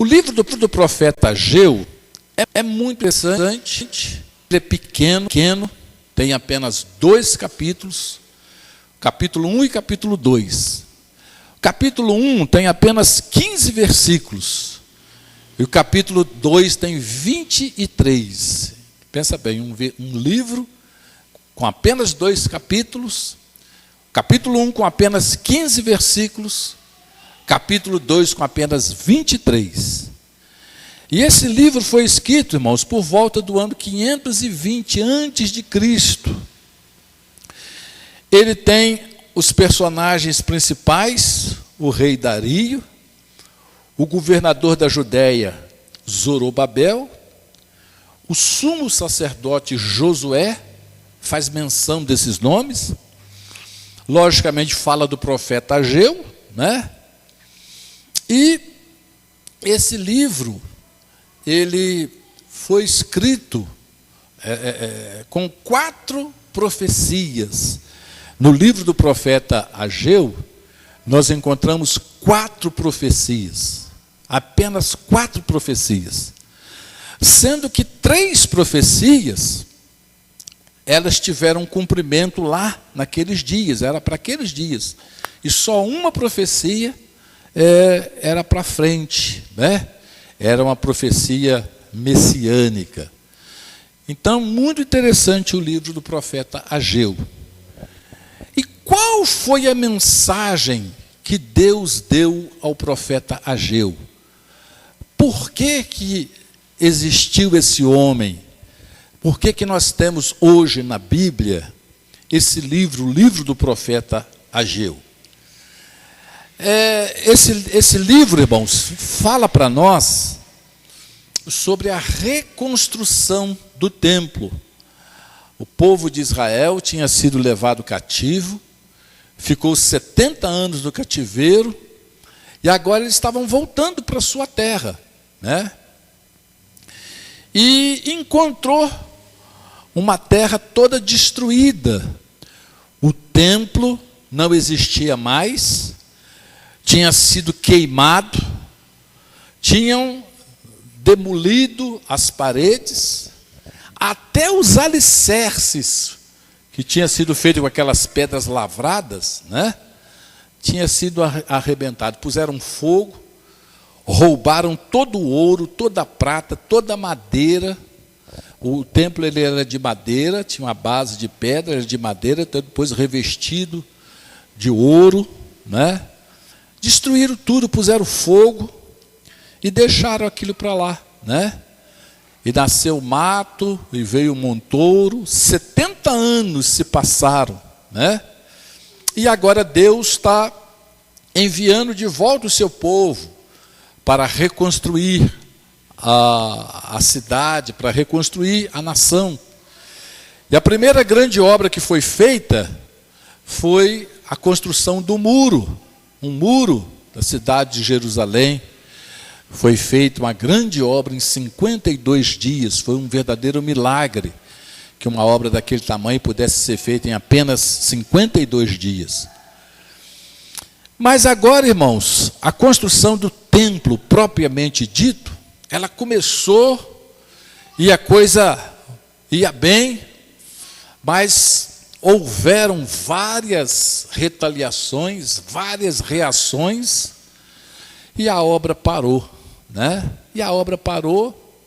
O livro do profeta Ageu é muito interessante. Ele é pequeno, tem apenas 2 capítulos, capítulo 1 e capítulo 2. O capítulo 1 tem apenas 15 versículos, e o capítulo 2 tem 23. Pensa bem, um livro com apenas 2 capítulos, capítulo 1 com apenas 15 versículos, capítulo 2 com apenas 23. E esse livro foi escrito, irmãos, por volta do ano 520 antes de Cristo. Ele tem os personagens principais, o rei Dario, o governador da Judéia, Zorobabel, o sumo sacerdote Josué, faz menção desses nomes, logicamente fala do profeta Ageu, né? E esse livro, ele foi escrito com 4 profecias. No livro do profeta Ageu, nós encontramos 4 profecias, apenas 4 profecias, sendo que 3 profecias, elas tiveram cumprimento lá naqueles dias, era para aqueles dias, e só uma profecia era para frente, né? Era uma profecia messiânica. Então, muito interessante o livro do profeta Ageu. E qual foi a mensagem que Deus deu ao profeta Ageu? Por que existiu esse homem? Por que nós temos hoje na Bíblia esse livro, o livro do profeta Ageu? Esse livro, irmãos, fala para nós sobre a reconstrução do templo. O povo de Israel tinha sido levado cativo, ficou 70 anos no cativeiro, e agora eles estavam voltando para a sua terra, né? E encontrou uma terra toda destruída. O templo não existia mais, tinha sido queimado, tinham demolido as paredes, até os alicerces, que tinha sido feito com aquelas pedras lavradas, né? Tinha sido arrebentado. Puseram fogo, roubaram todo o ouro, toda a prata, toda a madeira. O templo ele era de madeira, tinha uma base de pedra, era de madeira, depois revestido de ouro, né? Destruíram tudo, puseram fogo e deixaram aquilo para lá, né? E nasceu mato, e veio o montouro, 70 anos se passaram, né? E agora Deus está enviando de volta o seu povo para reconstruir a cidade, para reconstruir a nação. E a primeira grande obra que foi feita foi a construção do muro, um muro da cidade de Jerusalém. Foi feita uma grande obra em 52 dias, foi um verdadeiro milagre que uma obra daquele tamanho pudesse ser feita em apenas 52 dias. Mas agora, irmãos, a construção do templo propriamente dito, ela começou e a coisa ia bem, mas houveram várias retaliações, várias reações, e a obra parou, né? E a obra parou,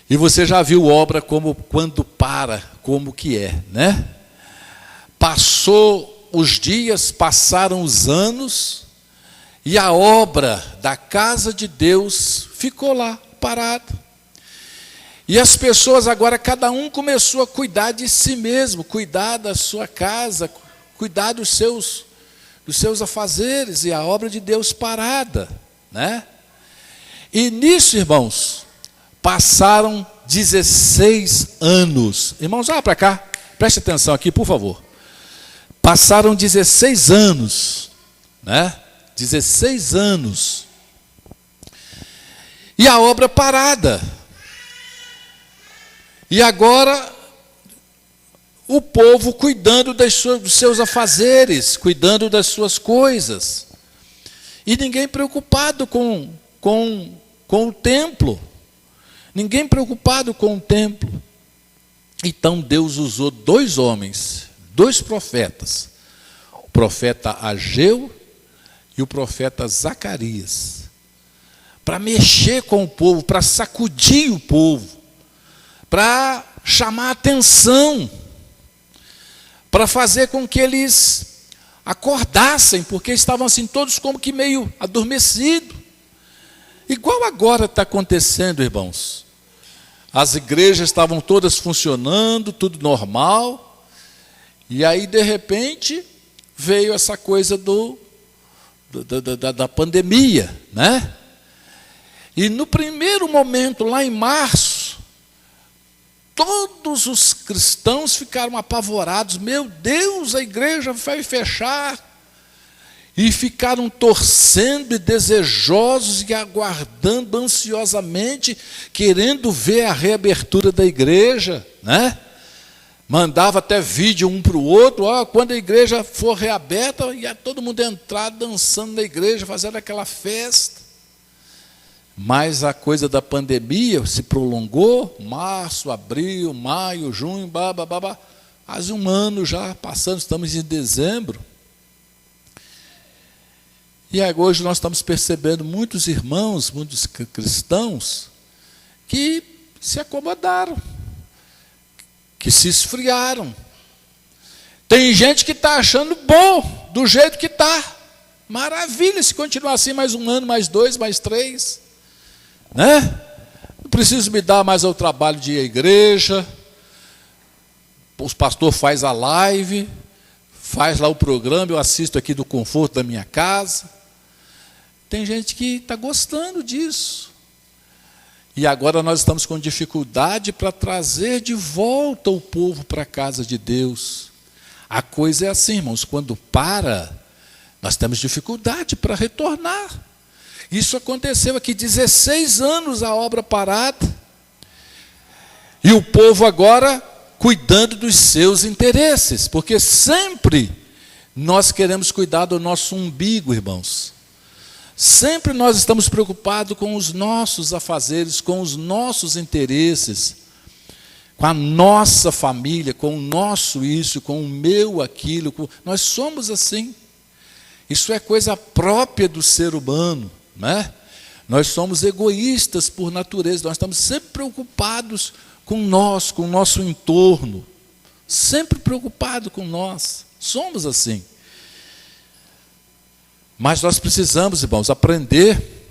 e você já viu obra como quando para, como que é, né? Passou os dias, passaram os anos, e a obra da casa de Deus ficou lá, parada. E as pessoas agora, cada um começou a cuidar de si mesmo, cuidar da sua casa, cuidar dos seus afazeres, e a obra de Deus parada, né? E nisso, irmãos, passaram 16 anos. Irmãos, olha para cá, preste atenção aqui, por favor. Passaram 16 anos, né? 16 anos. E a obra parada. E agora, o povo cuidando dos seus afazeres, cuidando das suas coisas. E ninguém preocupado com com o templo. Ninguém preocupado com o templo. Então Deus usou 2 homens, 2 profetas, o profeta Ageu e o profeta Zacarias, para mexer com o povo, para sacudir o povo, para chamar a atenção, para fazer com que eles acordassem, porque estavam assim todos como que meio adormecidos. Igual agora está acontecendo, irmãos. As igrejas estavam todas funcionando, tudo normal, e aí de repente veio essa coisa da pandemia, né? E no primeiro momento, lá em março, todos os cristãos ficaram apavorados. Meu Deus, a igreja vai fechar. E ficaram torcendo e desejosos e aguardando ansiosamente, querendo ver a reabertura da igreja, né? Mandava até vídeo um para o outro, quando a igreja for reaberta, ia todo mundo entrar dançando na igreja, fazendo aquela festa. Mas a coisa da pandemia se prolongou, março, abril, maio, junho, quase um ano já passando, estamos em dezembro. E hoje nós estamos percebendo muitos irmãos, muitos cristãos, que se acomodaram, que se esfriaram. Tem gente que está achando bom, do jeito que está. Maravilha, se continuar assim mais um ano, mais 2, mais 3. Né? Não preciso me dar mais ao trabalho de ir à igreja. O pastor faz a live, faz lá o programa, eu assisto aqui do conforto da minha casa. Tem gente que está gostando disso. E agora nós estamos com dificuldade para trazer de volta o povo para a casa de Deus. A coisa é assim, irmãos, quando para, nós temos dificuldade para retornar. Isso aconteceu aqui, 16 anos a obra parada. E o povo agora cuidando dos seus interesses, porque sempre nós queremos cuidar do nosso umbigo, irmãos. Sempre nós estamos preocupados com os nossos afazeres, com os nossos interesses, com a nossa família, com o nosso isso, com o meu aquilo. Nós somos assim. Isso é coisa própria do ser humano, né? Nós somos egoístas por natureza, nós estamos sempre preocupados com nós, com o nosso entorno, sempre preocupados com nós, somos assim. Mas nós precisamos, irmãos, aprender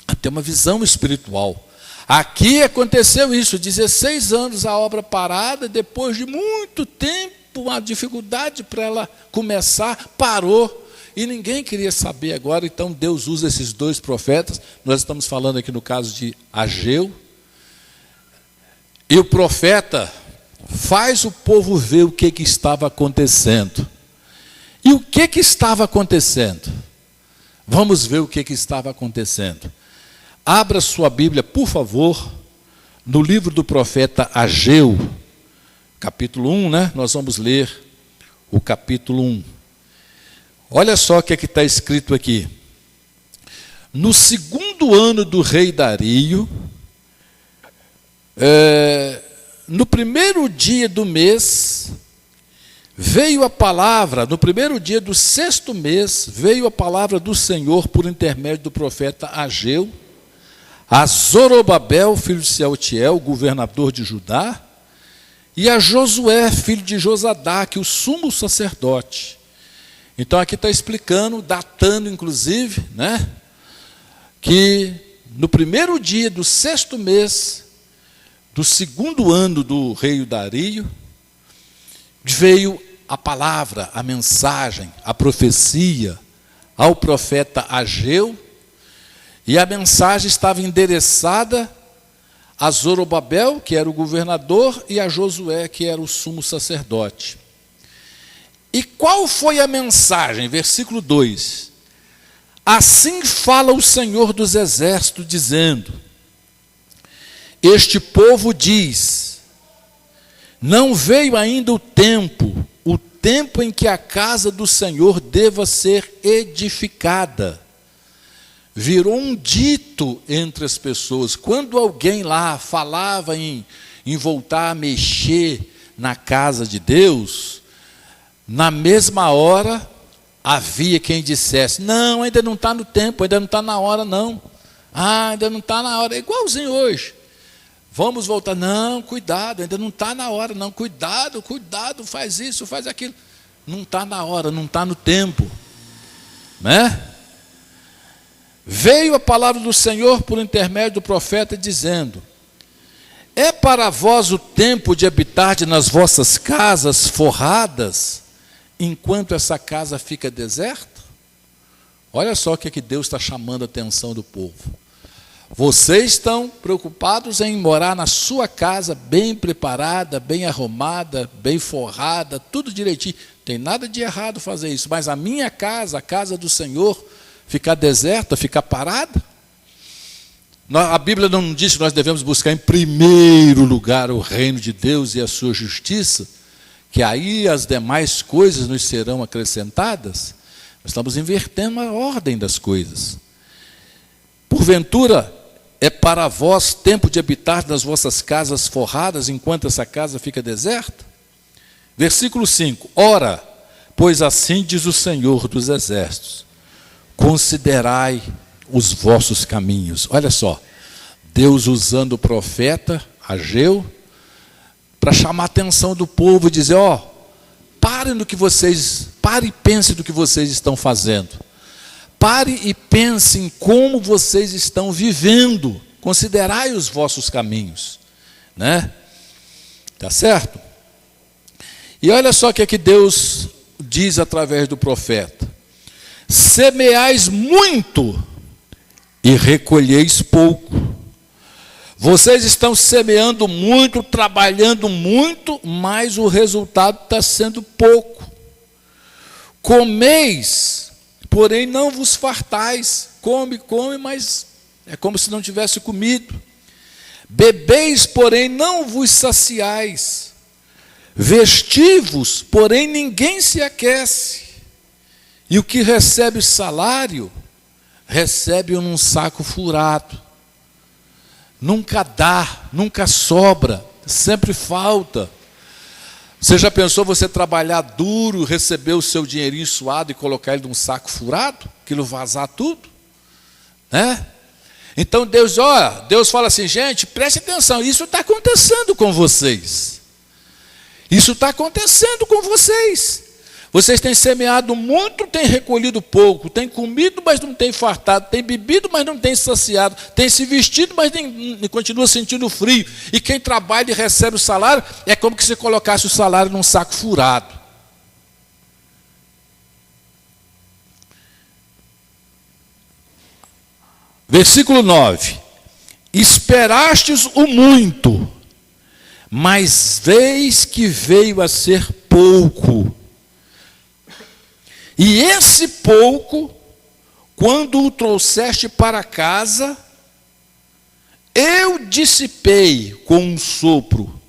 a ter uma visão espiritual. Aqui aconteceu isso, 16 anos a obra parada, depois de muito tempo, uma dificuldade para ela começar, parou, e ninguém queria saber agora, então Deus usa esses 2 profetas, nós estamos falando aqui no caso de Ageu, e o profeta faz o povo ver o que estava acontecendo. E o que estava acontecendo? Vamos ver o que estava acontecendo. Abra sua Bíblia, por favor, no livro do profeta Ageu, capítulo 1, né? Nós vamos ler o capítulo 1. Olha só o que está escrito aqui. No 2º ano do rei Dario, no primeiro dia do mês, veio a palavra, no primeiro dia do 6º mês, veio a palavra do Senhor por intermédio do profeta Ageu, a Zorobabel, filho de Sealtiel, governador de Judá, e a Josué, filho de Josadaque, o sumo sacerdote. Então aqui está explicando, datando inclusive, né, que no primeiro dia do 6º mês, do 2º ano do rei Dario, veio a palavra, a mensagem, a profecia ao profeta Ageu, e a mensagem estava endereçada a Zorobabel, que era o governador, e a Josué, que era o sumo sacerdote. E qual foi a mensagem? Versículo 2. Assim fala o Senhor dos Exércitos, dizendo: este povo diz, não veio ainda o tempo em que a casa do Senhor deva ser edificada. virou um dito entre as pessoas. Quando alguém lá falava em voltar a mexer na casa de Deus, na mesma hora havia quem dissesse: não, ainda não está no tempo, ainda não está na hora não. Ainda não está na hora, é igualzinho hoje. Vamos voltar, não, cuidado, ainda não está na hora não, cuidado, faz isso, faz aquilo. Não está na hora, não está no tempo, né? Veio a palavra do Senhor por intermédio do profeta dizendo: é para vós o tempo de habitar nas vossas casas forradas, enquanto essa casa fica deserta? Olha só o que Deus está chamando a atenção do povo. Vocês estão preocupados em morar na sua casa bem preparada, bem arrumada, bem forrada, tudo direitinho. Não tem nada de errado fazer isso, mas a minha casa, a casa do Senhor, ficar deserta, ficar parada? A Bíblia não diz que nós devemos buscar em primeiro lugar o reino de Deus e a sua justiça, que aí as demais coisas nos serão acrescentadas? Nós estamos invertendo a ordem das coisas. Porventura, é para vós tempo de habitar nas vossas casas forradas, enquanto essa casa fica deserta? Versículo 5. Ora, pois assim diz o Senhor dos Exércitos: considerai os vossos caminhos. Olha só, Deus usando o profeta Ageu para chamar a atenção do povo e dizer: pare e pense no que vocês estão fazendo. Pare e pense em como vocês estão vivendo. Considerai os vossos caminhos, né? Tá certo? E olha só o que Deus diz através do profeta: semeais muito e recolheis pouco. Vocês estão semeando muito, trabalhando muito, mas o resultado está sendo pouco. Comeis, porém não vos fartais. Come, mas é como se não tivesse comido. Bebeis, porém não vos saciais. Vestivos, porém ninguém se aquece. E o que recebe salário, recebe-o num saco furado. Nunca dá, nunca sobra, sempre falta. Você já pensou você trabalhar duro, receber o seu dinheirinho suado e colocar ele num saco furado? Aquilo vazar tudo? Né? Então Deus fala assim: gente, preste atenção, isso está acontecendo com vocês. Isso está acontecendo com vocês. Vocês têm semeado muito, têm recolhido pouco, têm comido, mas não têm fartado, têm bebido, mas não têm saciado, têm se vestido, mas continua sentindo frio. E quem trabalha e recebe o salário, é como que se colocasse o salário num saco furado. Versículo 9. Esperastes o muito, mas veis que veio a ser pouco. E esse pouco, quando o trouxeste para casa, eu dissipei com um sopro.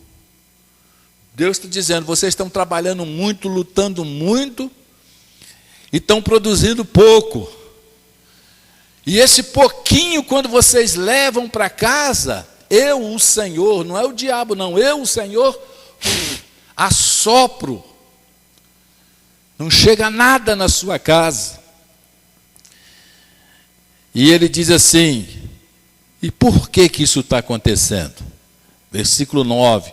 Deus está dizendo: vocês estão trabalhando muito, lutando muito, e estão produzindo pouco. E esse pouquinho, quando vocês levam para casa, eu, o Senhor, não é o diabo não, eu, o Senhor, assopro. Não chega nada na sua casa. E ele diz assim: e por que isso está acontecendo? Versículo 9.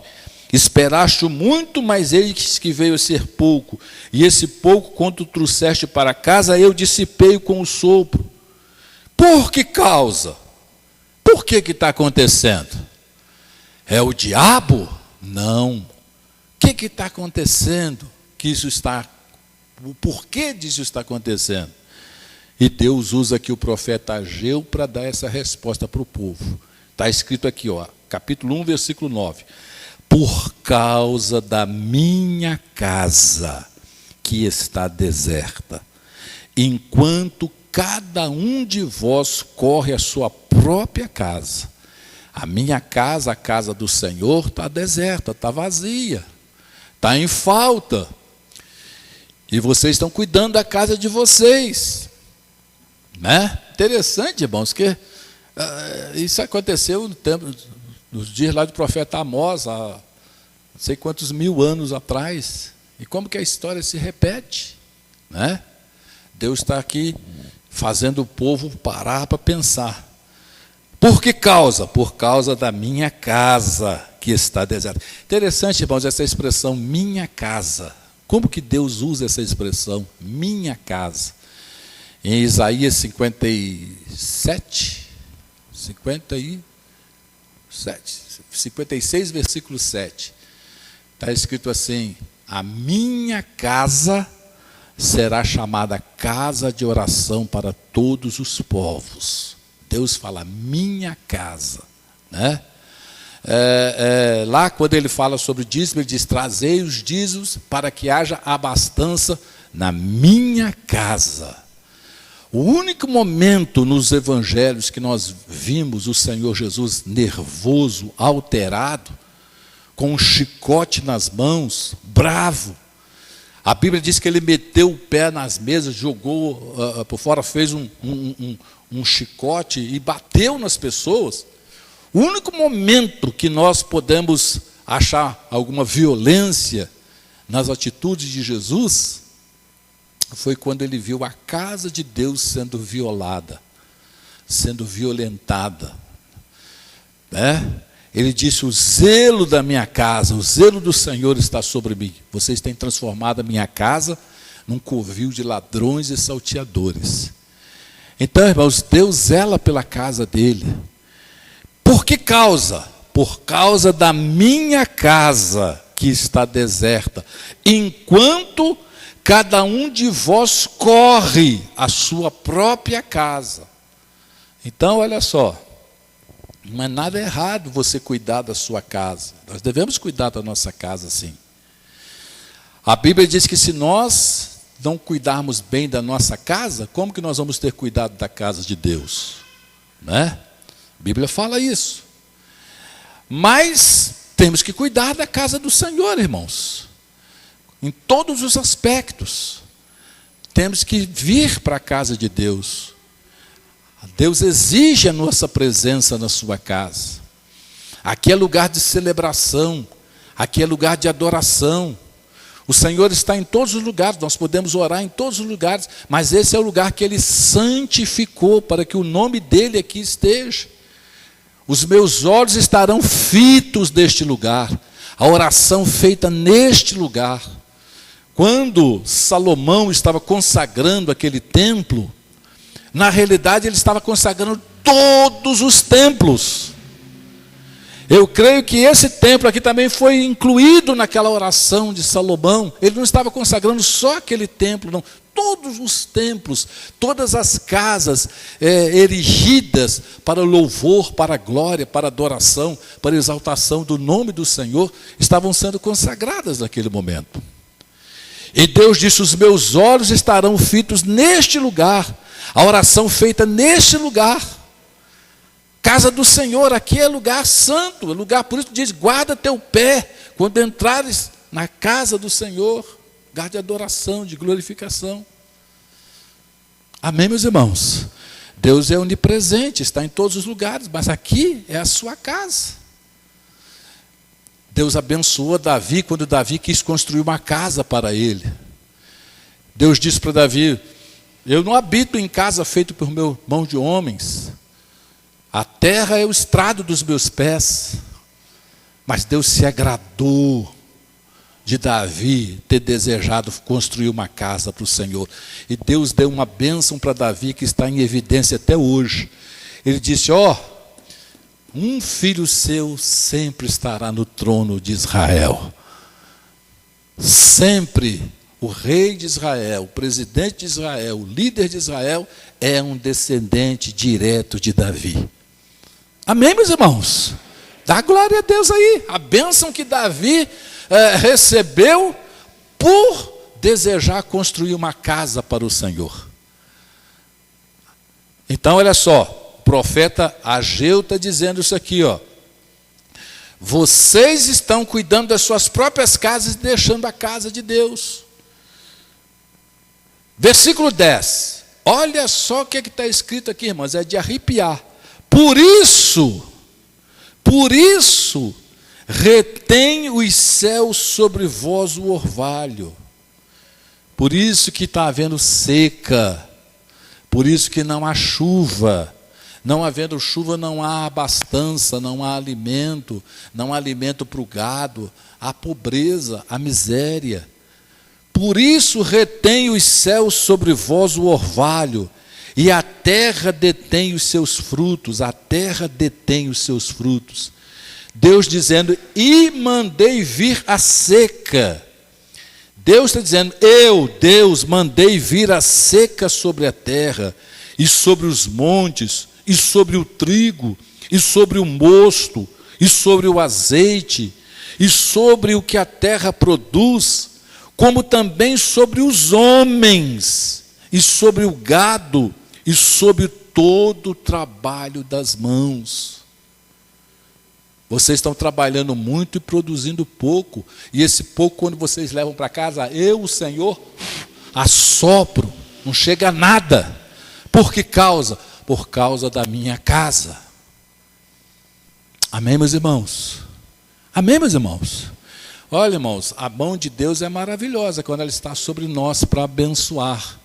Esperaste muito, mas eis que veio a ser pouco. E esse pouco, quando trouxeste para casa, eu dissipei com o sopro. Por que causa? Por que está acontecendo? É o diabo? Não. O que está acontecendo? Que isso está O porquê disso está acontecendo? E Deus usa aqui o profeta Ageu para dar essa resposta para o povo. Está escrito aqui, capítulo 1, versículo 9. Por causa da minha casa que está deserta, enquanto cada um de vós corre a sua própria casa. A minha casa, a casa do Senhor, está deserta, está vazia, está em falta. E vocês estão cuidando da casa de vocês, né? interessante, irmãos, que isso aconteceu no tempo, nos dias lá do profeta Amós, há não sei quantos mil anos atrás. E como que a história se repete, né? Deus está aqui fazendo o povo parar para pensar. Por que causa? Por causa da minha casa que está deserta. Interessante, irmãos, essa expressão minha casa. Como que Deus usa essa expressão minha casa? Em Isaías 56, versículo 7, está escrito assim: a minha casa será chamada casa de oração para todos os povos. Deus fala minha casa, né? Lá quando ele fala sobre o dízimo, ele diz: trazei os dízimos para que haja abastança na minha casa. O único momento nos evangelhos que nós vimos o Senhor Jesus nervoso, alterado, com um chicote nas mãos, bravo. A Bíblia diz que ele meteu o pé nas mesas, jogou por fora, fez um chicote e bateu nas pessoas. O único momento que nós podemos achar alguma violência nas atitudes de Jesus foi quando ele viu a casa de Deus sendo violada, sendo violentada, né? Ele disse: o zelo da minha casa, o zelo do Senhor está sobre mim. Vocês têm transformado a minha casa num covil de ladrões e salteadores. Então, irmãos, Deus zela pela casa dele. Por que causa? Por causa da minha casa que está deserta, enquanto cada um de vós corre a sua própria casa. Então, olha só, não é nada errado você cuidar da sua casa. Nós devemos cuidar da nossa casa, sim. A Bíblia diz que se nós não cuidarmos bem da nossa casa, como que nós vamos ter cuidado da casa de Deus? Né? A Bíblia fala isso. Mas temos que cuidar da casa do Senhor, irmãos. Em todos os aspectos. Temos que vir para a casa de Deus. Deus exige a nossa presença na sua casa. Aqui é lugar de celebração. Aqui é lugar de adoração. O Senhor está em todos os lugares, nós podemos orar em todos os lugares, mas esse é o lugar que Ele santificou para que o nome dEle aqui esteja. Os meus olhos estarão fitos neste lugar, a oração feita neste lugar. Quando Salomão estava consagrando aquele templo, na realidade ele estava consagrando todos os templos. Eu creio que esse templo aqui também foi incluído naquela oração de Salomão. Ele não estava consagrando só aquele templo, não. Todos os templos, todas as casas erigidas para louvor, para glória, para adoração, para exaltação do nome do Senhor, estavam sendo consagradas naquele momento. E Deus disse: os meus olhos estarão fitos neste lugar, a oração feita neste lugar. Casa do Senhor, aqui é lugar santo, é lugar, por isso diz: guarda teu pé quando entrares na casa do Senhor, lugar de adoração, de glorificação. Amém, meus irmãos? Deus é onipresente, está em todos os lugares, mas aqui é a sua casa. Deus abençoou Davi quando Davi quis construir uma casa para ele. Deus disse para Davi: eu não habito em casa feita por mão de homens. A terra é o estrado dos meus pés. Mas Deus se agradou de Davi ter desejado construir uma casa para o Senhor. E Deus deu uma bênção para Davi que está em evidência até hoje. Ele disse: um filho seu sempre estará no trono de Israel. Sempre o rei de Israel, o presidente de Israel, o líder de Israel é um descendente direto de Davi. Amém, meus irmãos? Dá glória a Deus aí. A bênção que Davi recebeu por desejar construir uma casa para o Senhor. Então, olha só, o profeta Ageu está dizendo isso aqui, vocês estão cuidando das suas próprias casas e deixando a casa de Deus. Versículo 10. olha só o que está escrito aqui, irmãos, é de arrepiar. Por isso, retém os céus sobre vós o orvalho. Por isso que está havendo seca. Por isso que não há chuva. Não havendo chuva, não há abastança, não há alimento para o gado, há pobreza, há miséria. Por isso retém os céus sobre vós o orvalho, e a terra detém os seus frutos, a terra detém os seus frutos. Deus dizendo, e mandei vir a seca. Deus está dizendo, eu, Deus, mandei vir a seca sobre a terra, e sobre os montes, e sobre o trigo, e sobre o mosto, e sobre o azeite, e sobre o que a terra produz, como também sobre os homens, e sobre o gado, e sobre todo o trabalho das mãos. Vocês estão trabalhando muito e produzindo pouco, e esse pouco, quando vocês levam para casa, eu, o Senhor, assopro, não chega a nada. Por que causa? Por causa da minha casa. Amém, meus irmãos? Amém, meus irmãos? Olha, irmãos, a mão de Deus é maravilhosa quando ela está sobre nós para abençoar.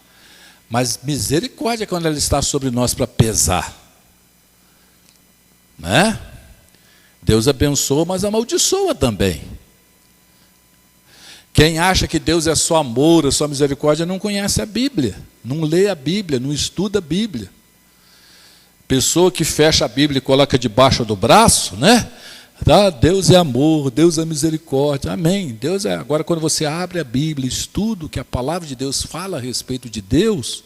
Mas misericórdia quando ela está sobre nós para pesar. Né? Deus abençoa, mas amaldiçoa também. Quem acha que Deus é só amor, é só misericórdia, não conhece a Bíblia. Não lê a Bíblia, não estuda a Bíblia. Pessoa que fecha a Bíblia e coloca debaixo do braço, né? Tá? Deus é amor, Deus é misericórdia, amém. Deus é. Agora, quando você abre a Bíblia, estuda o que a palavra de Deus fala a respeito de Deus,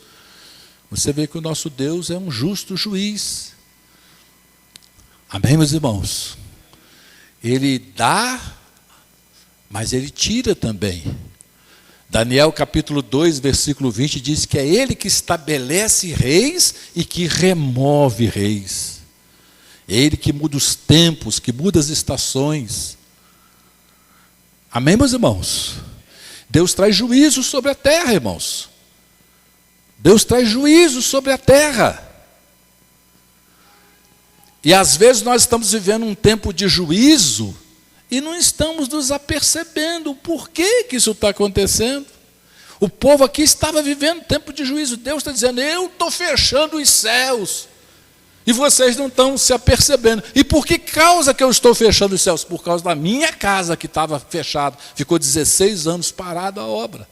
você vê que o nosso Deus é um justo juiz. Amém, meus irmãos? Ele dá, mas ele tira também. Daniel capítulo 2, versículo 20, diz que é ele que estabelece reis e que remove reis. É ele que muda os tempos, que muda as estações. Amém, meus irmãos? Deus traz juízo sobre a terra, irmãos. Deus traz juízo sobre a terra. E às vezes nós estamos vivendo um tempo de juízo e não estamos nos apercebendo o porquê que isso está acontecendo. O povo aqui estava vivendo um tempo de juízo. Deus está dizendo, eu estou fechando os céus. E vocês não estão se apercebendo. E por que causa que eu estou fechando os céus? Por causa da minha casa que estava fechada. Ficou 16 anos parada a obra.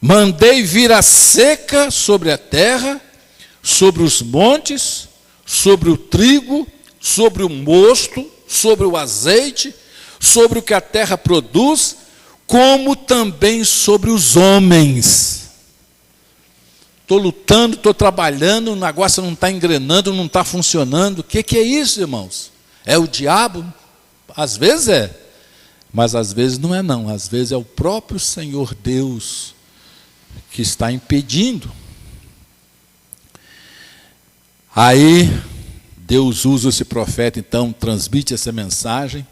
Mandei vir a seca sobre a terra, sobre os montes, sobre o trigo, sobre o mosto, sobre o azeite, sobre o que a terra produz, como também sobre os homens. Estou lutando, estou trabalhando, o negócio não está engrenando, não está funcionando. O que é isso, irmãos? É o diabo? Às vezes é, mas às vezes não é não. Às vezes é o próprio Senhor Deus que está impedindo. Aí, Deus usa esse profeta, então, transmite essa mensagem,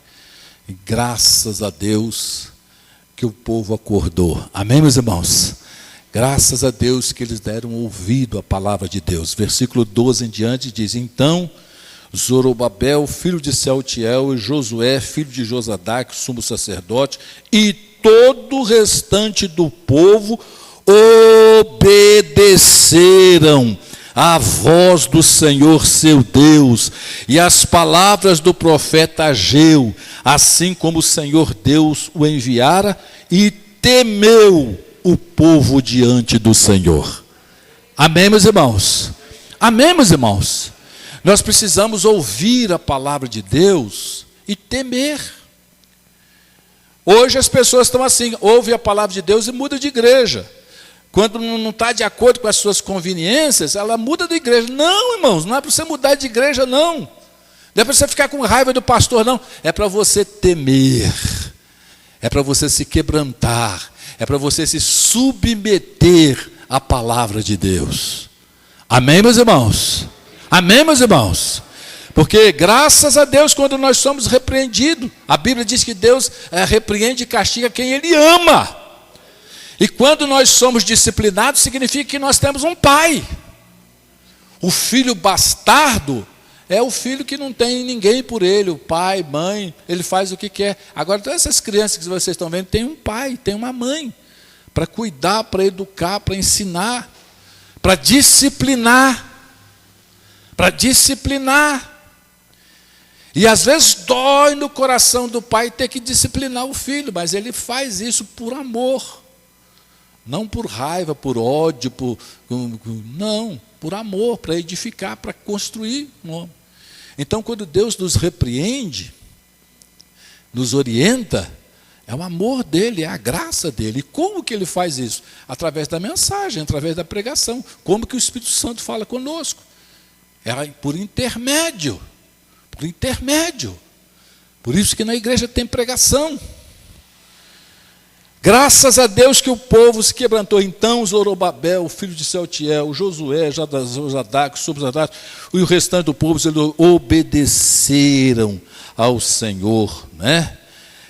e graças a Deus que o povo acordou. Amém, meus irmãos? Graças a Deus que eles deram ouvido à palavra de Deus. Versículo 12 em diante diz, então, Zorobabel, filho de Sealtiel, e Josué, filho de Josadaque, sumo sacerdote, e todo o restante do povo obedeceram a voz do Senhor seu Deus e as palavras do profeta Ageu, assim como o Senhor Deus o enviara, e temeu o povo diante do Senhor. Amém, meus irmãos? Amém, meus irmãos? Nós precisamos ouvir a palavra de Deus e temer. Hoje as pessoas estão assim, ouvem a palavra de Deus e mudam de igreja. Quando não está de acordo com as suas conveniências, ela muda de igreja. Não, irmãos, não é para você mudar de igreja, não. Não é para você ficar com raiva do pastor, não. É para você temer. É para você se quebrantar. É para você se submeter à palavra de Deus. Amém, meus irmãos? Amém, meus irmãos? Porque graças a Deus, quando nós somos repreendidos, a Bíblia diz que Deus repreende e castiga quem Ele ama. E quando nós somos disciplinados, significa que nós temos um pai. O filho bastardo é o filho que não tem ninguém por ele, o pai, mãe, ele faz o que quer. Agora, todas essas crianças que vocês estão vendo, tem um pai, tem uma mãe, para cuidar, para educar, para ensinar, para disciplinar. Para disciplinar. E às vezes dói no coração do pai ter que disciplinar o filho, mas ele faz isso por amor. Não por raiva, por ódio, não, por amor, para edificar, para construir um homem. Então, quando Deus nos repreende, nos orienta, é o amor dele, é a graça dele. E como que ele faz isso? Através da mensagem, através da pregação. Como que o Espírito Santo fala conosco? É por intermédio. Por intermédio. Por isso que na igreja tem pregação. Graças a Deus que o povo se quebrantou. Então Zorobabel, o filho de Sealtiel, Josué, Jadac, Sobzadac e o restante do povo obedeceram ao Senhor, né?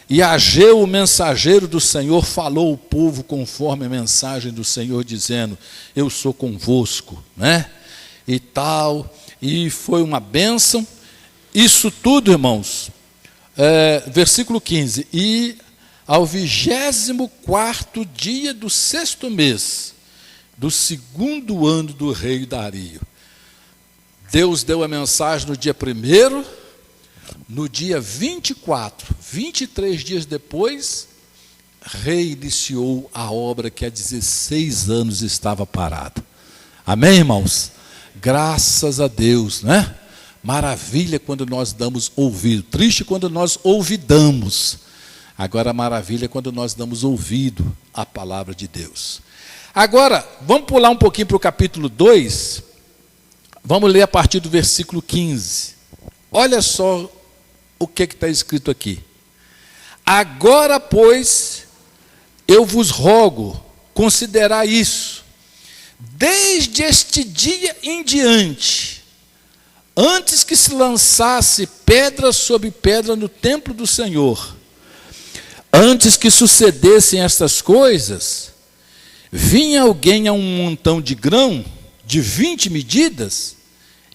E Ageu, o mensageiro do Senhor, falou ao povo conforme a mensagem do Senhor, dizendo: eu sou convosco, né? E tal, e foi uma bênção. Isso tudo, irmãos, versículo 15, e ao 24º dia do 6º mês, do 2º ano do rei Dario. Deus deu a mensagem no dia 1º, no dia 24, 23 dias depois, reiniciou a obra que há 16 anos estava parada. Amém, irmãos? Graças a Deus, né? Maravilha quando nós damos ouvido, triste quando nós ouvidamos. Agora, maravilha quando nós damos ouvido à palavra de Deus. Agora, vamos pular um pouquinho para o capítulo 2. Vamos ler a partir do versículo 15. Olha só o que está escrito aqui. Agora, pois, eu vos rogo, considerai isso. Desde este dia em diante, antes que se lançasse pedra sobre pedra no templo do Senhor, antes que sucedessem estas coisas, vinha alguém a um montão de grão, de 20 medidas,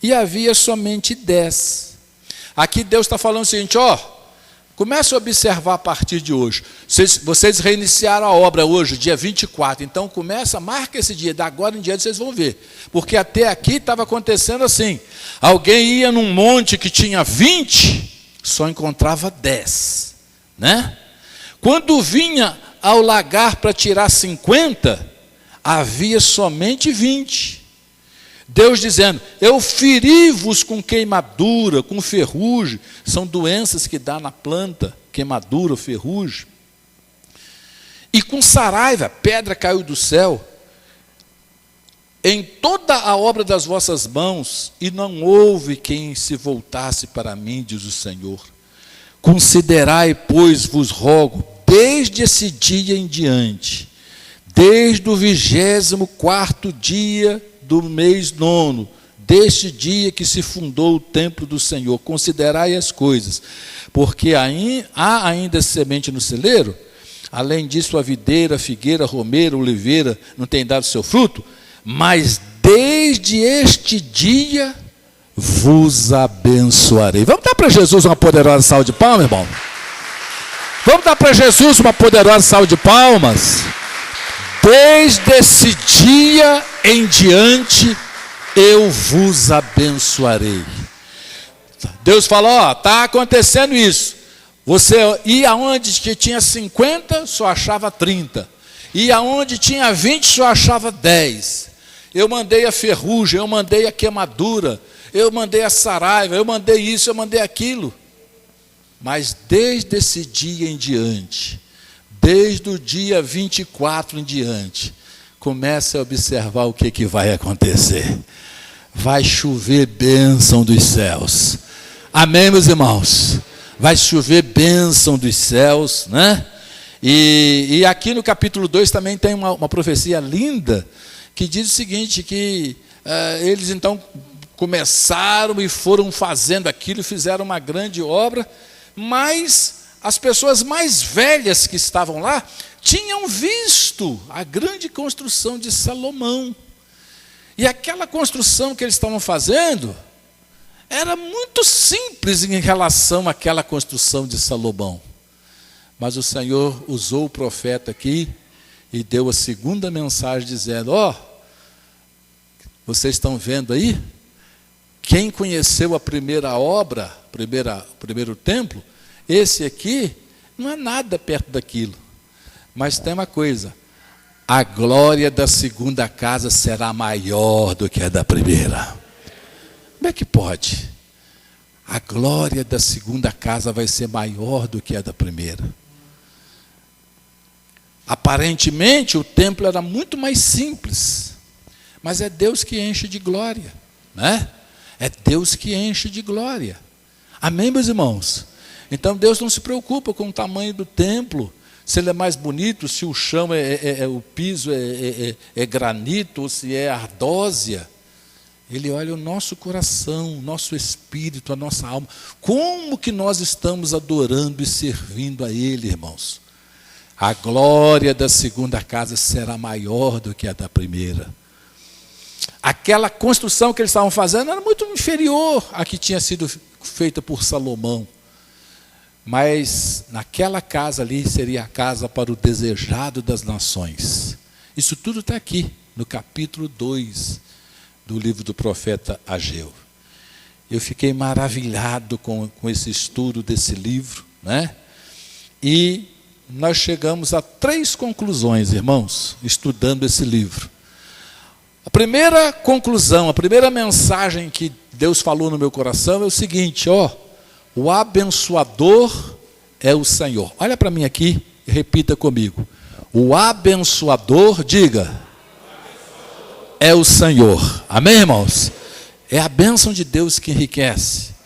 e havia somente 10. Aqui Deus está falando o seguinte, comece a observar a partir de hoje. Vocês reiniciaram a obra hoje, dia 24, então marca esse dia, da agora em diante vocês vão ver. Porque até aqui estava acontecendo assim, alguém ia num monte que tinha 20, só encontrava 10, né? Quando vinha ao lagar para tirar 50, havia somente 20. Deus dizendo, eu feri-vos com queimadura, com ferrugem, são doenças que dá na planta, queimadura, ferrugem. E com saraiva, pedra caiu do céu, em toda a obra das vossas mãos, e não houve quem se voltasse para mim, diz o Senhor. Considerai, pois, vos rogo, desde esse dia em diante, desde o 24º dia do mês 9, deste dia que se fundou o templo do Senhor, considerai as coisas, porque há ainda semente no celeiro, além disso a videira, a figueira, a romeira, a oliveira não tem dado seu fruto, mas desde este dia vos abençoarei. Vamos dar para Jesus uma poderosa salva de palmas, irmão? Vamos dar para Jesus uma poderosa salva de palmas? Desde esse dia em diante, eu vos abençoarei. Deus falou, está acontecendo isso. Você ia aonde que tinha 50, só achava 30. Ia aonde tinha 20, só achava 10. Eu mandei a ferrugem, eu mandei a queimadura, eu mandei a saraiva, eu mandei isso, eu mandei aquilo. Mas desde esse dia em diante, desde o dia 24 em diante, comece a observar o que vai acontecer. Vai chover bênção dos céus. Amém, meus irmãos? Vai chover bênção dos céus, né? E aqui no capítulo 2 também tem uma profecia linda, que diz o seguinte, que eles então começaram e foram fazendo aquilo, fizeram uma grande obra, mas as pessoas mais velhas que estavam lá tinham visto a grande construção de Salomão. E aquela construção que eles estavam fazendo era muito simples em relação àquela construção de Salomão. Mas o Senhor usou o profeta aqui e deu a segunda mensagem dizendo: vocês estão vendo aí? Quem conheceu a primeira obra, o primeiro templo, esse aqui não é nada perto daquilo. Mas tem uma coisa: a glória da segunda casa será maior do que a da primeira. Como é que pode? A glória da segunda casa vai ser maior do que a da primeira. Aparentemente o templo era muito mais simples, mas é Deus que enche de glória, né? É Deus que enche de glória. Amém, meus irmãos? Então Deus não se preocupa com o tamanho do templo, se ele é mais bonito, se o chão o piso é granito, ou se é ardósia. Ele olha o nosso coração, o nosso espírito, a nossa alma. Como que nós estamos adorando e servindo a Ele, irmãos? A glória da segunda casa será maior do que a da primeira. Aquela construção que eles estavam fazendo era muito inferior à que tinha sido feita por Salomão. Mas naquela casa ali seria a casa para o desejado das nações. Isso tudo está aqui, no capítulo 2 do livro do profeta Ageu. Eu fiquei maravilhado com esse estudo desse livro, né? E nós chegamos a 3 conclusões, irmãos, estudando esse livro. A primeira conclusão, a primeira mensagem que Deus falou no meu coração é o seguinte: o abençoador é o Senhor. Olha para mim aqui e repita comigo. O abençoador, diga, é o Senhor. Amém, irmãos? É a bênção de Deus que enriquece.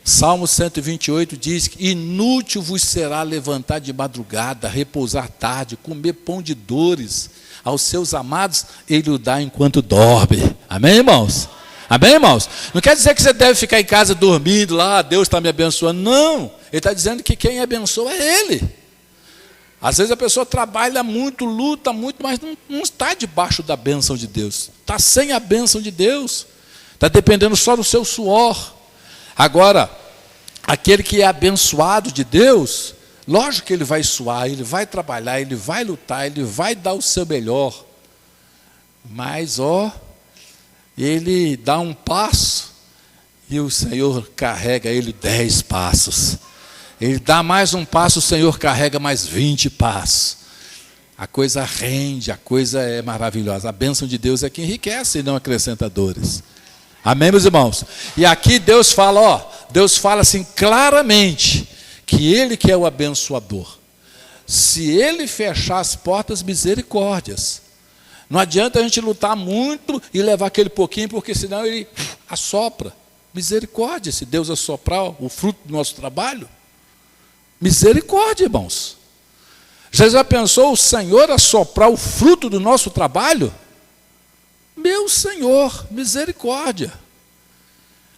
Salmo 128 diz que inútil vos será levantar de madrugada, repousar tarde, comer pão de dores. Aos seus amados ele o dá enquanto dorme. Amém, irmãos? Amém, irmãos? Não quer dizer que você deve ficar em casa dormindo lá, Deus está me abençoando. Não, ele está dizendo que quem abençoa é Ele. Às vezes a pessoa trabalha muito, luta muito, mas não está debaixo da bênção de Deus. Está sem a bênção de Deus. Está dependendo só do seu suor. Agora, aquele que é abençoado de Deus, lógico que ele vai suar, ele vai trabalhar, ele vai lutar, ele vai dar o seu melhor. Mas, ele dá um passo e o Senhor carrega ele 10 passos. Ele dá mais um passo, o Senhor carrega mais 20 passos. A coisa rende, a coisa é maravilhosa. A bênção de Deus é que enriquece e não acrescenta dores. Amém, meus irmãos? E aqui Deus fala, Deus fala assim claramente, que Ele que é o abençoador. Se Ele fechar as portas, misericórdias. Não adianta a gente lutar muito e levar aquele pouquinho, porque senão Ele assopra. Misericórdia, se Deus assoprar o fruto do nosso trabalho. Misericórdia, irmãos. Já pensou o Senhor assoprar o fruto do nosso trabalho? Meu Senhor, misericórdia.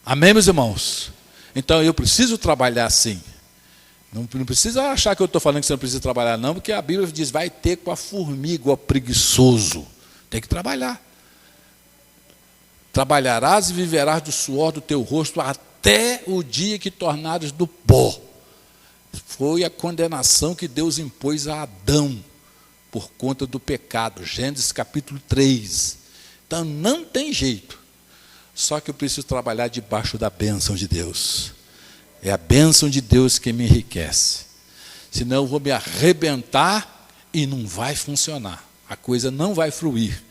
Amém, meus irmãos? Então eu preciso trabalhar assim. Não precisa achar que eu estou falando que você não precisa trabalhar, não, porque a Bíblia diz: vai ter com a formiga, o preguiçoso. Tem que trabalhar. Trabalharás e viverás do suor do teu rosto até o dia que tornares do pó. Foi a condenação que Deus impôs a Adão por conta do pecado. Gênesis capítulo 3. Então não tem jeito. Só que eu preciso trabalhar debaixo da bênção de Deus. É a bênção de Deus que me enriquece. Senão eu vou me arrebentar e não vai funcionar. A coisa não vai fluir.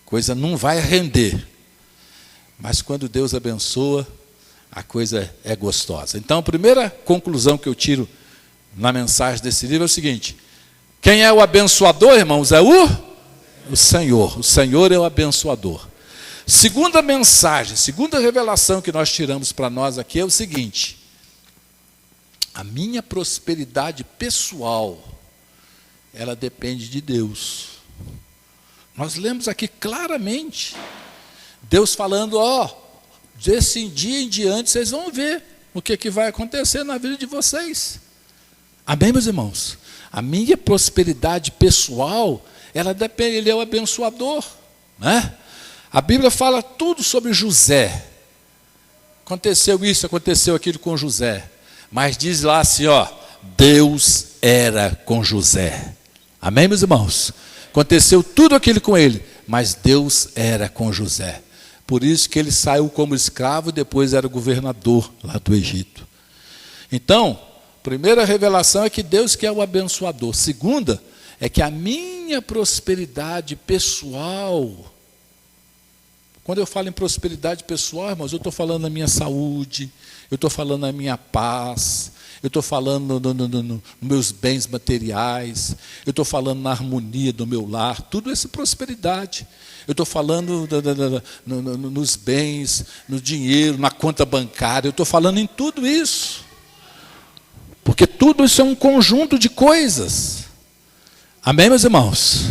A coisa não vai render. Mas quando Deus abençoa, a coisa é gostosa. Então a primeira conclusão que eu tiro na mensagem desse livro é o seguinte: quem é o abençoador, irmãos? É o Senhor. O Senhor é o abençoador. Segunda mensagem, segunda revelação que nós tiramos para nós aqui é o seguinte: a minha prosperidade pessoal, ela depende de Deus. Nós lemos aqui claramente, Deus falando, desse dia em diante vocês vão ver o que vai acontecer na vida de vocês. Amém, meus irmãos? A minha prosperidade pessoal, ela depende, ele é o abençoador, né? A Bíblia fala tudo sobre José. Aconteceu isso, aconteceu aquilo com José. Mas diz lá assim, ó, Deus era com José. Amém, meus irmãos? Aconteceu tudo aquilo com ele, mas Deus era com José. Por isso que ele saiu como escravo e depois era governador lá do Egito. Então, primeira revelação é que Deus que é o abençoador. Segunda, é que a minha prosperidade pessoal, quando eu falo em prosperidade pessoal, irmãos, eu estou falando da minha saúde, eu estou falando da minha paz, eu estou falando nos meus bens materiais, eu estou falando na harmonia do meu lar, tudo isso é prosperidade. Eu estou falando nos bens, no dinheiro, na conta bancária, eu estou falando em tudo isso. Porque tudo isso é um conjunto de coisas. Amém, meus irmãos?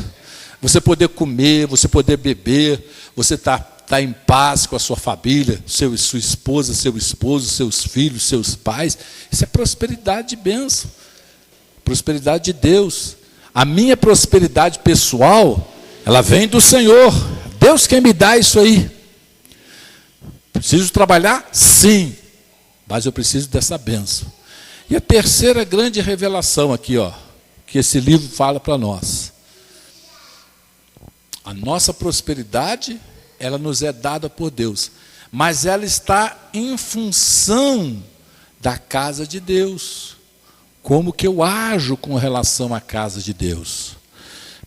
Você poder comer, você poder beber, você tá em paz com a sua família, sua esposa, seu esposo, seus filhos, seus pais. Isso é prosperidade de bênção. Prosperidade de Deus. A minha prosperidade pessoal, ela vem do Senhor. Deus quem me dá isso aí. Preciso trabalhar? Sim. Mas eu preciso dessa bênção. E a terceira grande revelação aqui, ó, que esse livro fala para nós. A nossa prosperidade, ela nos é dada por Deus, mas ela está em função da casa de Deus. Como que eu ajo com relação à casa de Deus?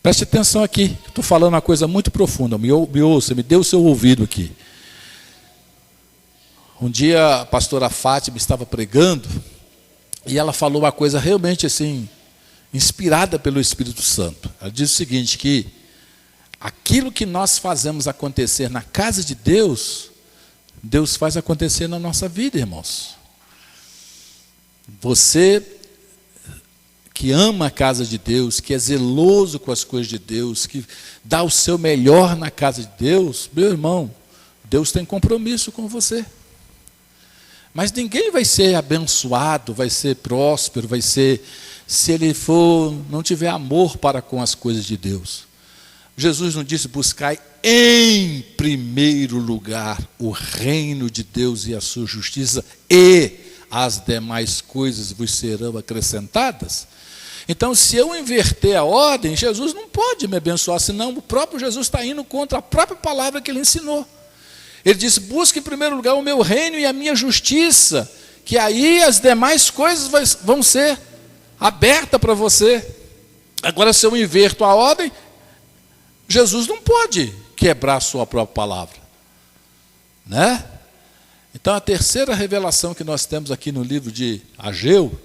Preste atenção aqui, estou falando uma coisa muito profunda, me ouça, me dê o seu ouvido aqui. Um dia a pastora Fátima estava pregando, e ela falou uma coisa realmente assim, inspirada pelo Espírito Santo. Ela diz o seguinte, que aquilo que nós fazemos acontecer na casa de Deus, Deus faz acontecer na nossa vida, irmãos. Você que ama a casa de Deus, que é zeloso com as coisas de Deus, que dá o seu melhor na casa de Deus, meu irmão, Deus tem compromisso com você. Mas ninguém vai ser abençoado, vai ser próspero, vai ser, se ele não tiver amor para com as coisas de Deus. Jesus não disse, buscai em primeiro lugar o reino de Deus e a sua justiça, e as demais coisas vos serão acrescentadas? Então, se eu inverter a ordem, Jesus não pode me abençoar, senão o próprio Jesus está indo contra a própria palavra que ele ensinou. Ele disse, busque em primeiro lugar o meu reino e a minha justiça, que aí as demais coisas vão ser abertas para você. Agora, se eu inverto a ordem, Jesus não pode quebrar a sua própria palavra, né? Então, a terceira revelação que nós temos aqui no livro de Ageu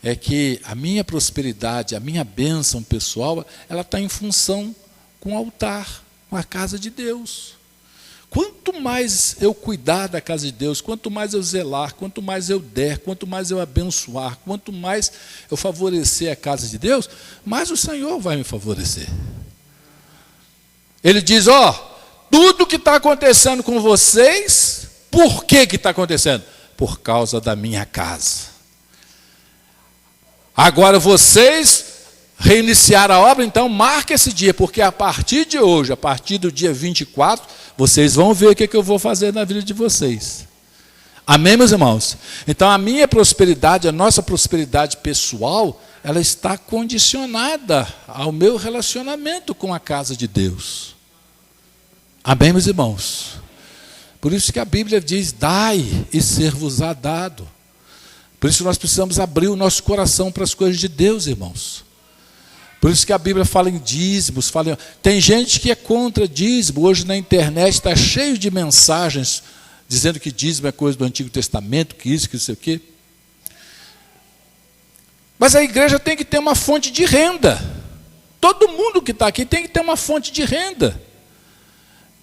é que a minha prosperidade, a minha bênção pessoal, ela está em função com o altar, com a casa de Deus. Quanto mais eu cuidar da casa de Deus, quanto mais eu zelar, quanto mais eu der, quanto mais eu abençoar, quanto mais eu favorecer a casa de Deus, mais o Senhor vai me favorecer. Ele diz, ó, tudo que está acontecendo com vocês, por que está acontecendo? Por causa da minha casa. Agora vocês reiniciaram a obra, então marca esse dia, porque a partir de hoje, a partir do dia 24, vocês vão ver o que eu vou fazer na vida de vocês. Amém, meus irmãos? Então a minha prosperidade, a nossa prosperidade pessoal, ela está condicionada ao meu relacionamento com a casa de Deus. Amém, meus irmãos? Por isso que a Bíblia diz, dai e ser-vos-á dado. Por isso nós precisamos abrir o nosso coração para as coisas de Deus, irmãos. Por isso que a Bíblia fala em dízimos. Tem gente que é contra dízimo. Hoje na internet está cheio de mensagens dizendo que dízimo é coisa do Antigo Testamento, que isso, que não sei o quê. Mas a igreja tem que ter uma fonte de renda. Todo mundo que está aqui tem que ter uma fonte de renda.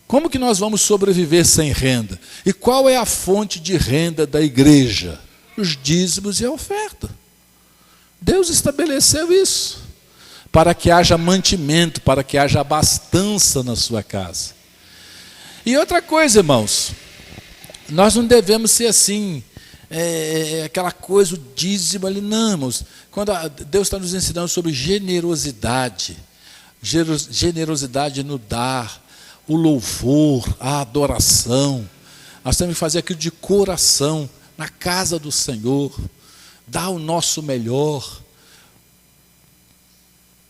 Como que nós vamos sobreviver sem renda? E qual é a fonte de renda da igreja? Os dízimos e a oferta. Deus estabeleceu isso, para que haja mantimento, para que haja abastança na sua casa. E outra coisa, irmãos, nós não devemos ser assim, aquela coisa, o dízimo ali. Não, irmãos. Quando Deus está nos ensinando sobre generosidade, generosidade no dar, o louvor, a adoração. Nós temos que fazer aquilo de coração, na casa do Senhor, dar o nosso melhor.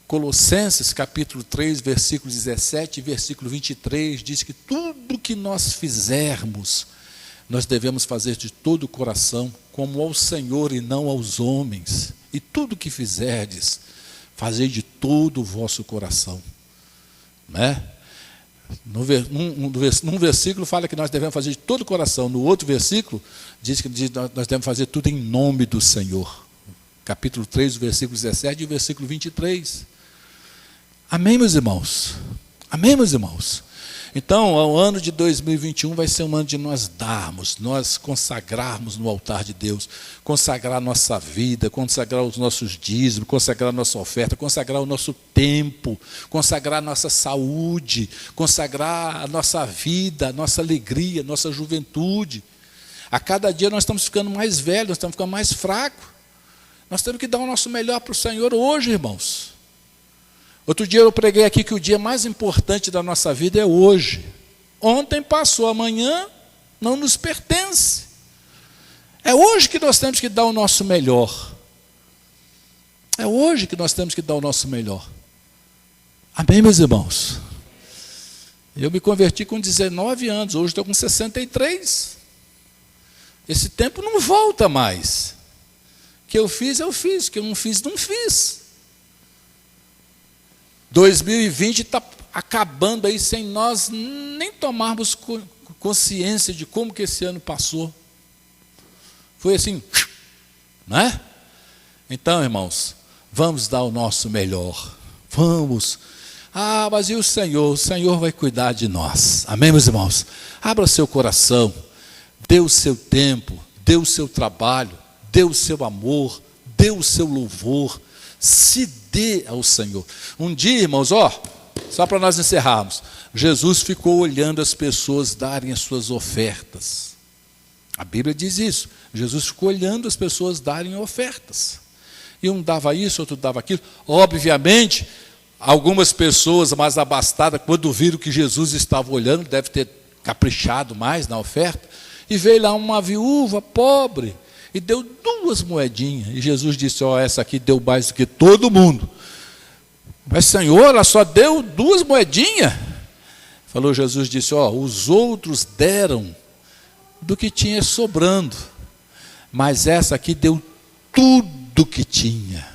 Colossenses capítulo 3, versículo 17 e versículo 23, diz que tudo que nós fizermos, nós devemos fazer de todo o coração, como ao Senhor e não aos homens. E tudo que fizerdes, fazei de todo o vosso coração. Né? Num versículo fala que nós devemos fazer de todo o coração. No outro versículo diz que nós devemos fazer tudo em nome do Senhor. Capítulo 3, versículo 17 e versículo 23. Amém, meus irmãos? Amém, meus irmãos? Então, o ano de 2021 vai ser um ano de nós darmos, nós consagrarmos no altar de Deus, consagrar nossa vida, consagrar os nossos dízimos, consagrar nossa oferta, consagrar o nosso tempo, consagrar nossa saúde, consagrar a nossa vida, a nossa alegria, a nossa juventude. A cada dia nós estamos ficando mais velhos, nós estamos ficando mais fracos. Nós temos que dar o nosso melhor para o Senhor hoje, irmãos. Outro dia eu preguei aqui que o dia mais importante da nossa vida é hoje. Ontem passou, amanhã não nos pertence. É hoje que nós temos que dar o nosso melhor. É hoje que nós temos que dar o nosso melhor. Amém, meus irmãos? Eu me converti com 19 anos, hoje estou com 63. Esse tempo não volta mais. O que eu fiz, o que eu não fiz, não fiz. 2020 está acabando aí sem nós nem tomarmos consciência de como que esse ano passou. Foi assim, né? Então, irmãos, vamos dar o nosso melhor. Vamos. Mas e o Senhor? O Senhor vai cuidar de nós. Amém, meus irmãos? Abra seu coração, dê o seu tempo, dê o seu trabalho, dê o seu amor, dê o seu louvor. Se dê ao Senhor. Um dia, irmãos, só para nós encerrarmos, Jesus ficou olhando as pessoas darem as suas ofertas. A Bíblia diz isso. Jesus ficou olhando as pessoas darem ofertas. E um dava isso, outro dava aquilo. Obviamente, algumas pessoas mais abastadas, quando viram que Jesus estava olhando, deve ter caprichado mais na oferta, e veio lá uma viúva pobre, e deu 2 moedinhas. E Jesus disse, essa aqui deu mais do que todo mundo. Mas, Senhor, ela só deu 2 moedinhas. Jesus disse, os outros deram do que tinha sobrando. Mas essa aqui deu tudo que tinha.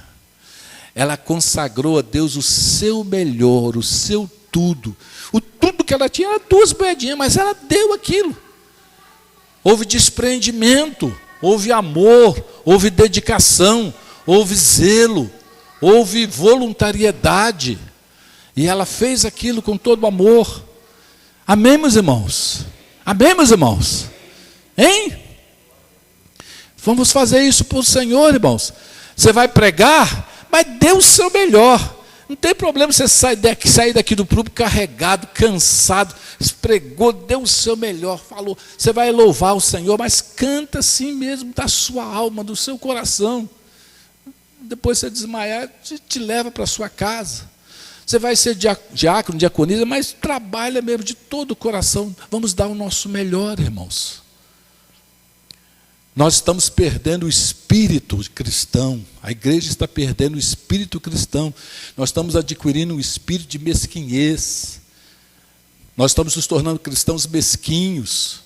Ela consagrou a Deus o seu melhor, o seu tudo. O tudo que ela tinha era 2 moedinhas, mas ela deu aquilo. Houve desprendimento. Houve amor, houve dedicação, houve zelo, houve voluntariedade. E ela fez aquilo com todo amor. Amém, meus irmãos? Amém, meus irmãos? Hein? Vamos fazer isso para o Senhor, irmãos. Você vai pregar, mas dê o seu melhor. Não tem problema você sair daqui do púlpito carregado, cansado, pregou, deu o seu melhor, falou. Você vai louvar o Senhor, mas canta assim mesmo, da sua alma, do seu coração. Depois você desmaiar, te leva para a sua casa. Você vai ser diácono, diaconisa, mas trabalha mesmo de todo o coração. Vamos dar o nosso melhor, irmãos. Nós estamos perdendo o espírito cristão. A igreja está perdendo o espírito cristão. Nós estamos adquirindo um espírito de mesquinhez. Nós estamos nos tornando cristãos mesquinhos,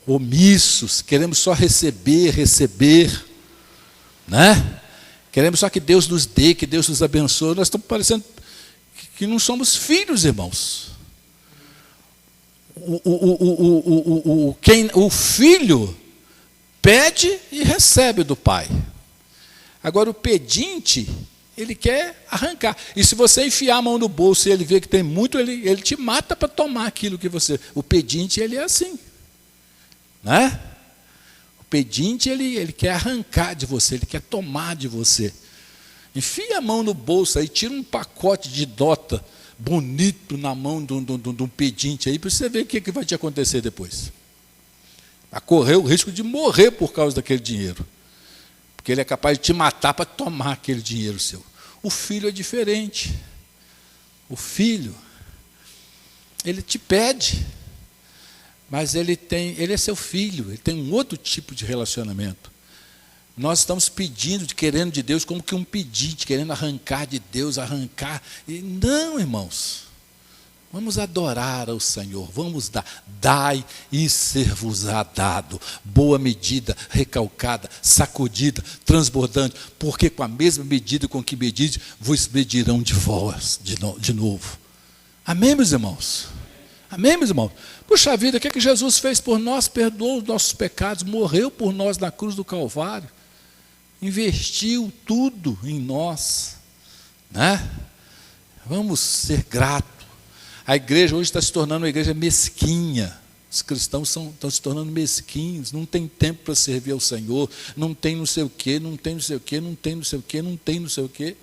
omissos. Queremos só receber, né? Queremos só que Deus nos dê, que Deus nos abençoe. Nós estamos parecendo que não somos filhos, irmãos. O filho pede e recebe do pai. Agora o pedinte, ele quer arrancar. E se você enfiar a mão no bolso e ele vê que tem muito, ele te mata para tomar aquilo que você... O pedinte, ele é assim. Né? O pedinte, ele quer arrancar de você, ele quer tomar de você. Enfia a mão no bolso aí, tira um pacote de nota bonito na mão de um pedinte aí, para você ver o que vai te acontecer depois. a correr o risco de morrer por causa daquele dinheiro. Porque ele é capaz de te matar para tomar aquele dinheiro seu. O filho é diferente. O filho, ele te pede, mas ele é seu filho, ele tem um outro tipo de relacionamento. Nós estamos pedindo, querendo de Deus, como que um pedinte, querendo arrancar de Deus, arrancar. E não, irmãos, vamos adorar ao Senhor, vamos dar. Dai e ser-vos-á dado. Boa medida, recalcada, sacudida, transbordante, porque com a mesma medida com que medide, vos medirão de vós de novo. Amém, meus irmãos? Amém, meus irmãos? Puxa vida, o que é que Jesus fez por nós? Perdoou os nossos pecados, morreu por nós na cruz do Calvário. Investiu tudo em nós, né? Vamos ser gratos. A igreja hoje está se tornando uma igreja mesquinha. Os cristãos estão se tornando mesquinhos, não tem tempo para servir ao Senhor, não tem não sei o quê, não tem não sei o quê, não tem não sei o quê, não tem não sei o quê.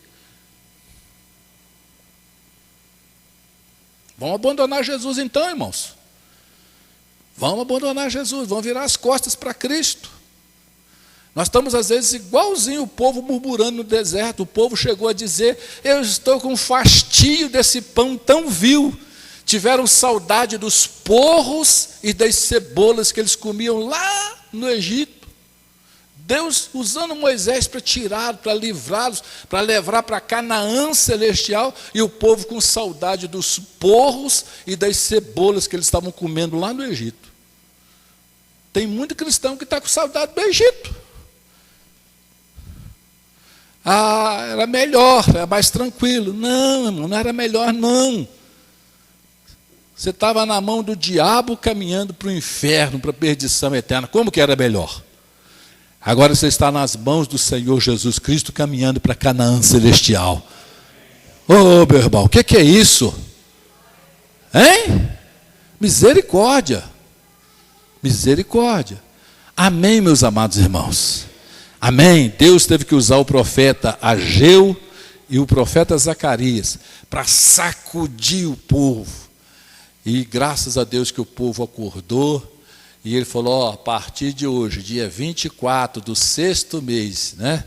Vamos abandonar Jesus então, irmãos. Vamos abandonar Jesus, vamos virar as costas para Cristo. Nós estamos, às vezes, igualzinho o povo murmurando no deserto. O povo chegou a dizer: eu estou com fastio desse pão tão vil. Tiveram saudade dos porros e das cebolas que eles comiam lá no Egito. Deus usando Moisés para tirá-los, para livrá-los, para levar para Canaã celestial, e o povo com saudade dos porros e das cebolas que eles estavam comendo lá no Egito. Tem muito cristão que está com saudade do Egito. Era melhor, era mais tranquilo. Não, irmão, não era melhor, não. Você estava na mão do diabo caminhando para o inferno, para a perdição eterna. Como que era melhor? Agora você está nas mãos do Senhor Jesus Cristo, caminhando para Canaã celestial. Ô, meu irmão, o que é isso? Hein? Misericórdia. Misericórdia. Amém, meus amados irmãos. Amém. Deus teve que usar o profeta Ageu e o profeta Zacarias para sacudir o povo. E graças a Deus que o povo acordou. E ele falou: a partir de hoje, dia 24 do 6º mês, né?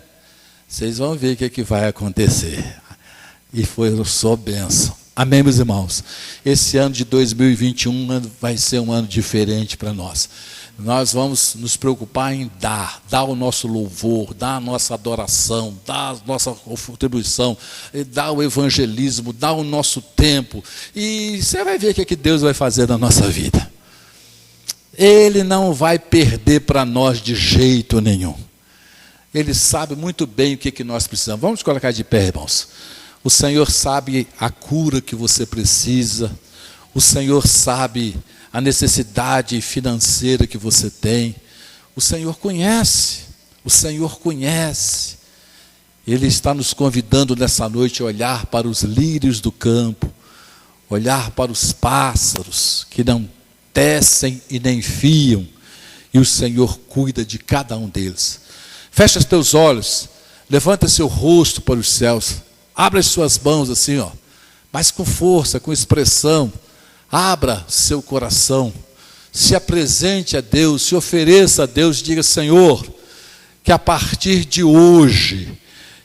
Vocês vão ver o que vai acontecer. E foi só bênção. Amém, meus irmãos? Esse ano de 2021 vai ser um ano diferente para nós. Nós vamos nos preocupar em dar o nosso louvor, dar a nossa adoração, dar a nossa contribuição, dar o evangelismo, dar o nosso tempo. E você vai ver o que Deus vai fazer na nossa vida. Ele não vai perder para nós de jeito nenhum. Ele sabe muito bem o que nós precisamos. Vamos colocar de pé, irmãos. O Senhor sabe a cura que você precisa. O Senhor sabe a necessidade financeira que você tem. O Senhor conhece. O Senhor conhece. Ele está nos convidando nessa noite a olhar para os lírios do campo, olhar para os pássaros que não tecem e nem fiam, e o Senhor cuida de cada um deles. Fecha os teus olhos, levanta seu rosto para os céus, abra as suas mãos assim, ó, mas com força, com expressão. Abra seu coração, se apresente a Deus, se ofereça a Deus, diga: Senhor, que a partir de hoje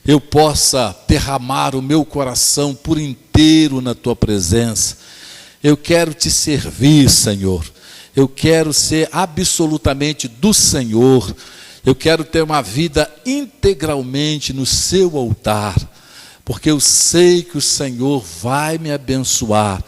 eu possa derramar o meu coração por inteiro na tua presença. Eu quero te servir, Senhor. Eu quero ser absolutamente do Senhor. Eu quero ter uma vida integralmente no seu altar, porque eu sei que o Senhor vai me abençoar.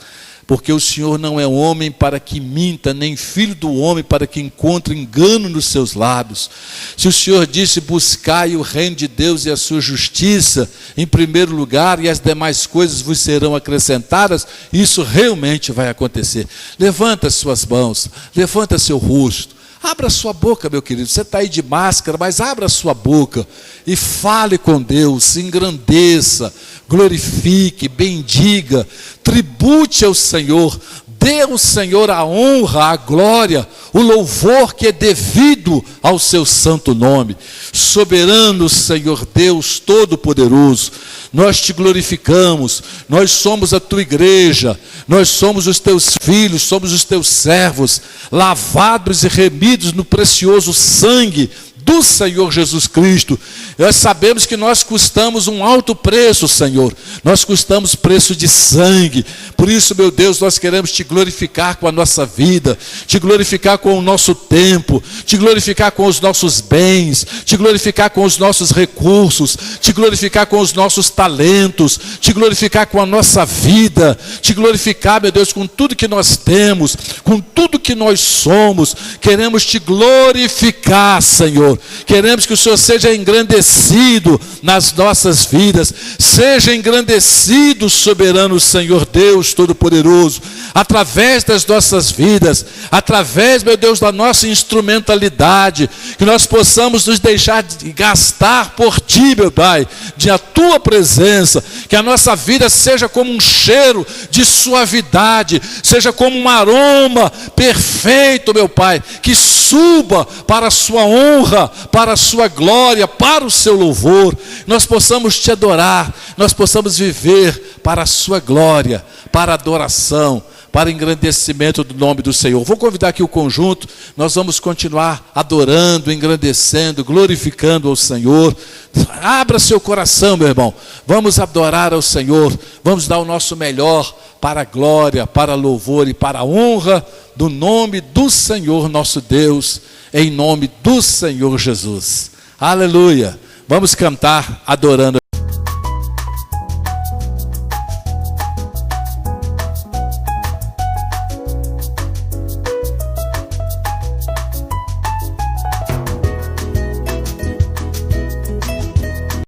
Porque o Senhor não é homem para que minta, nem filho do homem para que encontre engano nos seus lábios. Se o Senhor disse: buscai o reino de Deus e a sua justiça em primeiro lugar, e as demais coisas vos serão acrescentadas, isso realmente vai acontecer. Levanta as suas mãos, levanta seu rosto, abra sua boca, meu querido. Você está aí de máscara, mas abra a sua boca e fale com Deus, engrandeça, glorifique, bendiga, tribute ao Senhor, Dê ao Senhor a honra, a glória, o louvor que é devido ao seu santo nome. Soberano Senhor Deus Todo-Poderoso, nós te glorificamos, nós somos a tua igreja, nós somos os teus filhos, somos os teus servos, lavados e remidos no precioso sangue do Senhor Jesus Cristo. Nós sabemos que nós custamos um alto preço, Senhor. Nós custamos preço de sangue. Por isso, meu Deus, nós queremos te glorificar com a nossa vida, te glorificar com o nosso tempo, te glorificar com os nossos bens, te glorificar com os nossos recursos, te glorificar com os nossos talentos, te glorificar com a nossa vida, te glorificar, meu Deus, com tudo que nós temos, com tudo que nós somos. Queremos te glorificar, Senhor. Queremos que o Senhor seja engrandecido nas nossas vidas. Seja engrandecido, soberano Senhor Deus Todo-Poderoso, através das nossas vidas, através, meu Deus, da nossa instrumentalidade, que nós possamos nos deixar de gastar por Ti, meu Pai, de a Tua presença, que a nossa vida seja como um cheiro de suavidade, seja como um aroma perfeito, meu Pai, que suba para a Sua honra, para a Sua glória, para o Seu louvor. Nós possamos Te adorar, nós possamos viver para a Sua glória, para a adoração, para engrandecimento do nome do Senhor. Vou convidar aqui o conjunto, nós vamos continuar adorando, engrandecendo, glorificando ao Senhor. Abra seu coração, meu irmão, vamos adorar ao Senhor, vamos dar o nosso melhor para a glória, para louvor e para a honra do nome do Senhor nosso Deus, em nome do Senhor Jesus. Aleluia! Vamos cantar adorando.